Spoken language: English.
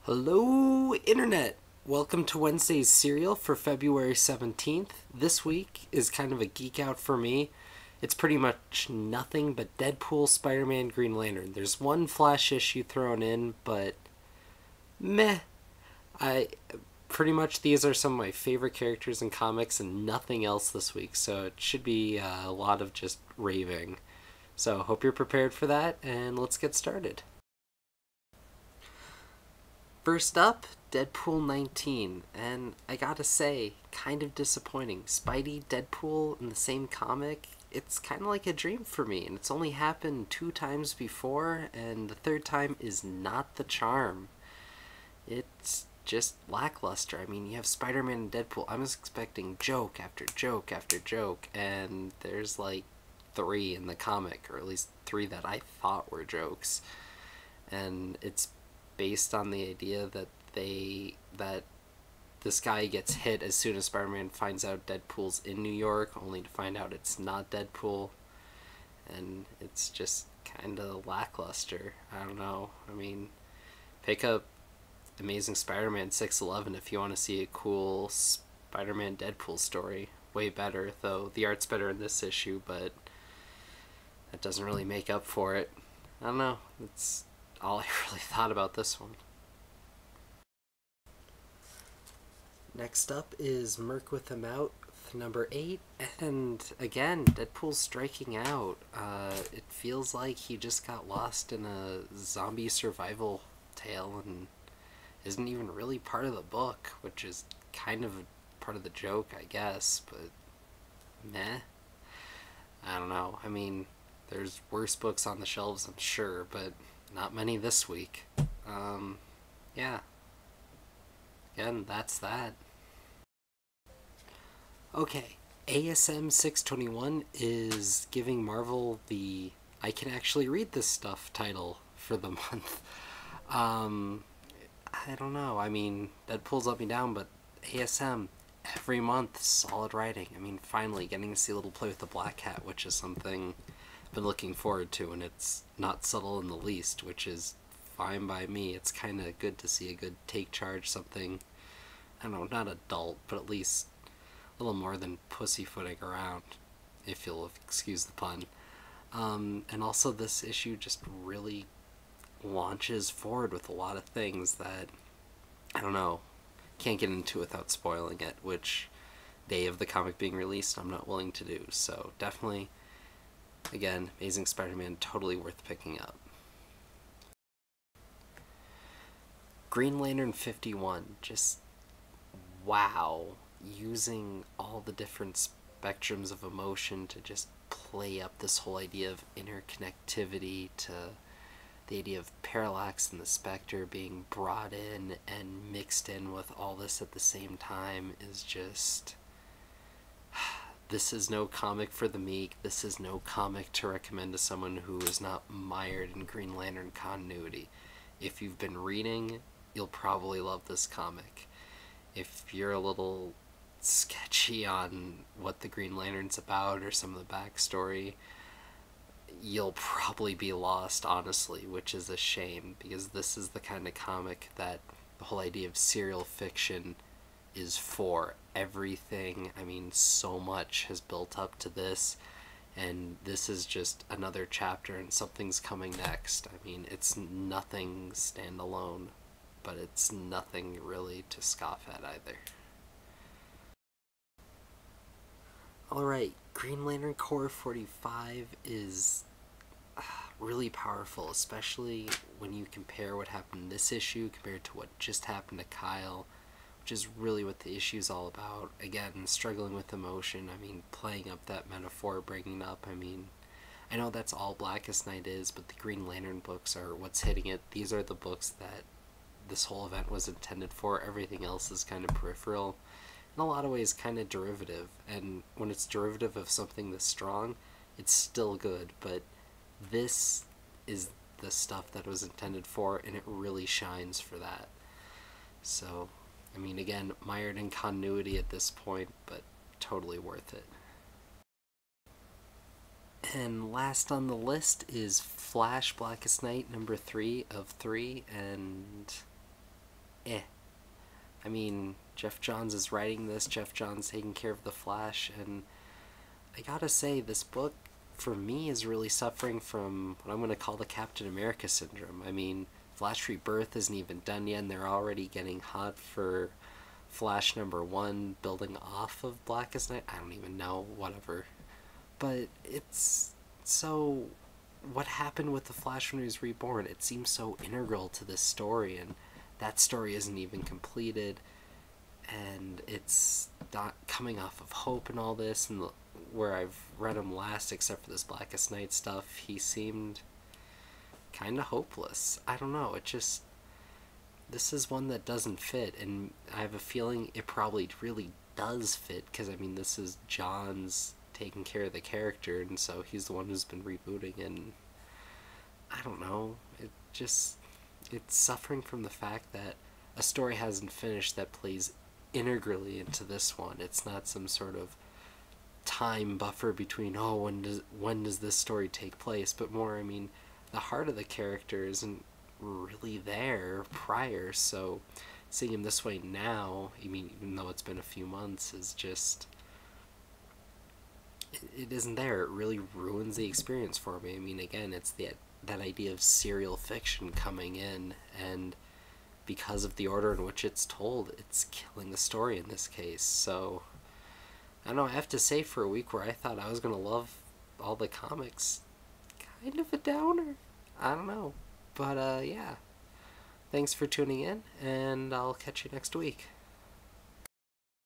Hello, Internet! Welcome to Wednesday's Serial for February 17th. This week is kind of a geek out for me. It's pretty much nothing but Deadpool, Spider-Man, Green Lantern. There's one Flash issue thrown in, but meh. I pretty much these are some of my favorite characters in comics and nothing else this week, so it should be a lot of just raving. So hope you're prepared for that, and let's get started. First up, Deadpool 19, and I gotta say, kind of disappointing. Spidey, Deadpool in the same comic, it's kind of like a dream for me, and it's only happened 2 times before, and the third time is not the charm. It's just lackluster. I mean, you have Spider-Man and Deadpool. I was expecting joke after joke after joke, and there's like 3 in the comic, or at least 3 that I thought were jokes. And it's based on the idea that this guy gets hit as soon as Spider-Man finds out Deadpool's in New York, only to find out it's not Deadpool, and it's just kind of lackluster. I don't know. I mean, pick up Amazing Spider-Man 611 if you want to see a cool Spider-Man Deadpool story. Way better, though the art's better in this issue, but that doesn't really make up for it. I don't know. It's all I really thought about this one. Next up is Merc with him out, number 8, and again, Deadpool's striking out. It feels like he just got lost in a zombie survival tale and isn't even really part of the book, which is kind of part of the joke, I guess, but meh. I don't know. I mean, there's worse books on the shelves, I'm sure, but not many this week. Yeah. Again, that's that. Okay, ASM 621 is giving Marvel the I can actually read this stuff title for the month. I don't know. I mean, Deadpool's let me down, but ASM every month, solid writing. I mean, finally getting to see a little play with the Black Cat, which is something I've been looking forward to, and it's not subtle in the least, which is fine by me. It's kind of good to see a good take charge, something, I don't know, not adult, but at least a little more than pussyfooting around, if you'll excuse the pun. And also this issue just really launches forward with a lot of things that, I don't know, can't get into without spoiling it, which day of the comic being released I'm not willing to do. So definitely, again, Amazing Spider-Man, totally worth picking up. Green Lantern 51, just wow. Using all the different spectrums of emotion to just play up this whole idea of interconnectivity, to the idea of Parallax and the Spectre being brought in and mixed in with all this at the same time is just... This is no comic for the meek. This is no comic to recommend to someone who is not mired in Green Lantern continuity. If you've been reading, you'll probably love this comic. If you're a little sketchy on what the Green Lantern's about or some of the backstory, you'll probably be lost, honestly, which is a shame, because this is the kind of comic that the whole idea of serial fiction is for. Everything, I mean, so much has built up to this, and this is just another chapter, and something's coming next. I mean, it's nothing standalone, but it's nothing really to scoff at either. Alright, Green Lantern Corps 45 is really powerful, especially when you compare what happened in this issue compared to what just happened to Kyle, which is really what the issue is all about. Again, struggling with emotion. I mean, playing up that metaphor, bringing up, I mean, I know that's all Blackest Night is, but the Green Lantern books are what's hitting it. These are the books that this whole event was intended for. Everything else is kind of peripheral, in a lot of ways kind of derivative, and when it's derivative of something that's strong, it's still good, but this is the stuff that it was intended for, and it really shines for that. So, I mean, again, mired in continuity at this point, but totally worth it. And last on the list is Flash Blackest Night number 3 of 3, and eh. I mean, Jeff Johns is writing this, Jeff Johns taking care of the Flash, and I gotta say, this book, for me, is really suffering from what I'm gonna call the Captain America syndrome. I mean, Flash Rebirth isn't even done yet, and they're already getting hot for Flash #1, building off of Blackest Night. I don't even know, whatever. But it's so. What happened with the Flash when he was reborn? It seems so integral to this story, and that story isn't even completed, and it's not coming off of Hope and all this, and where I've read him last, except for this Blackest Night stuff, he seemed kind of hopeless. I don't know, it just, this is one that doesn't fit, and I have a feeling it probably really does fit, because I mean, this is John's taking care of the character, and so he's the one who's been rebooting, and I don't know, it just, it's suffering from the fact that a story hasn't finished that plays integrally into this one. It's not some sort of time buffer between, oh, when does this story take place, but more, I mean, the heart of the character isn't really there prior, so seeing him this way now, I mean, even though it's been a few months, is just, it isn't there. It really ruins the experience for me. I mean, again, it's that idea of serial fiction coming in, and because of the order in which it's told, it's killing the story in this case. So, I don't know, I have to say, for a week where I thought I was going to love all the comics, kind of a downer. I don't know. But, yeah. Thanks for tuning in, and I'll catch you next week.